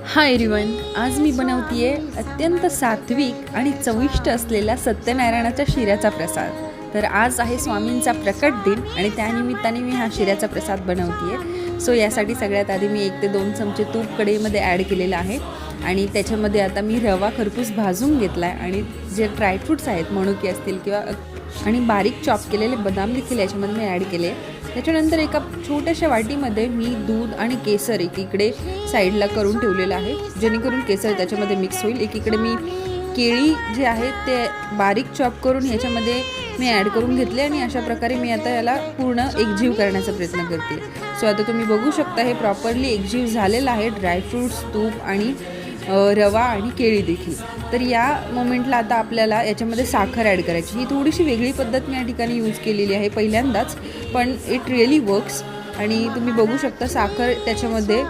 Hi everyone, आज मी बनवतीये अत्यंत सात्विक आणि चविष्ट असलेला सत्यनारायणाच्या शिऱ्याचा प्रसाद। तर आज आहे स्वामींचा प्रकट दिन आणि त्यानिमित्ताने मी हा शिऱ्याचा प्रसाद बनवतीये। सो यासाठी सगळ्यात आधी मी 1 ते 2 चमचे तूप कढईमध्ये ॲड केलेलं आहे आणि त्याच्यामध्ये आता मी रवा खरपूस भाजून घेतला आहे आणि जे ड्रायफ्रूट्स आहेत मणुके असतील किंवा आणि बारीक चॉप केलेले बदाम देखील याच्यामध्ये मी ॲड केले। त्याच्यानंतर एका छोट्याशा वाटीमध्ये मी दूध आणि केसर एकीकडे साईडला करून ठेवलेलं आहे, जेणेकरून केसर त्याच्यामध्ये मिक्स होईल। एकीकडे मी केळी जे आहेत ते बारीक चॉप करून ह्याच्यामध्ये मी ॲड करून घेतले आणि अशा प्रकारे मी आता याला पूर्ण एकजीव करण्याचा प्रयत्न करते। सो आता तुम्ही बघू शकता हे प्रॉपरली एकजीव झालेलं आहे, ड्रायफ्रूट्स, तूप आणि रवा आणि केळी देखील। तर या मोमेंटला आता आपल्याला याच्यामध्ये साखर ॲड करायची। ही थोडीशी वेगळी पद्धत मी या ठिकाणी यूज केलेली आहे पहिल्यांदाच, पण इट रिअली वर्क्स। आणि तुम्ही बघू शकता साखर त्याच्यामध्ये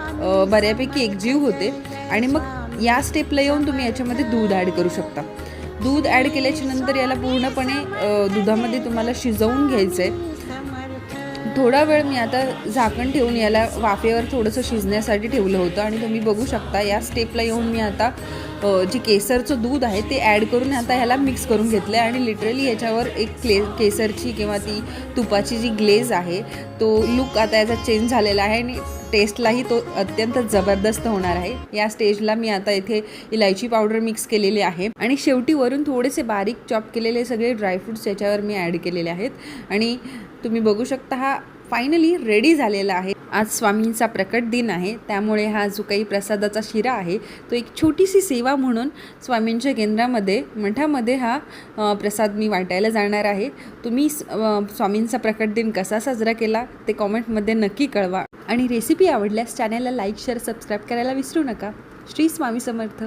बऱ्यापैकी एकजीव होते आणि मग या स्टेपला येऊन तुम्ही याच्यामध्ये दूध ॲड करू शकता। दूध ॲड केल्याच्या नंतर याला पूर्णपणे दुधामध्ये तुम्हाला शिजवून घ्यायचं आहे। थोडा वेळ मी आता झाकण ठेवून याला वाफेवर थोडंसं शिजण्यासाठी ठेवलं होतं आणि तुम्ही बघू शकता या स्टेपला येऊन मी आता जे केसरचं दूध आहे ते ॲड करून आता ह्याला मिक्स करून घेतलं आहे आणि लिटरली याच्यावर एक केसरची किंवा ती तुपाची जी ग्लेज आहे तो लुक आता याचा चेंज झालेला आहे आणि टेस्टलाही तो अत्यंत जबरदस्त होणार आहे। या स्टेजला मी आता इथे इलायची पावडर मिक्स केलेली आहे आणि शेवटी वरून थोडेसे बारीक चॉप केलेले सगळे ड्रायफ्रूट्स याच्यावर मी ॲड केलेले आहेत आणि तुम्ही बघू शकता हा फायनली रेडी झालेला आहे। आज स्वामींचा प्रकट दिन आहे, त्यामुळे हा जो काही प्रसादाचा शिरा आहे तो एक छोटीशी सेवा म्हणून स्वामींच्या केंद्रामध्ये मठामध्ये हा प्रसाद मी वाटायला जाणार आहे। तुम्ही स्वामींचा प्रकट दिन कसा साजरा केला ते कॉमेंटमध्ये नक्की कळवा आणि रेसिपी आवडल्यास चॅनलला लाईक, शेअर, सबस्क्राईब करायला विसरू नका। श्री स्वामी समर्थ।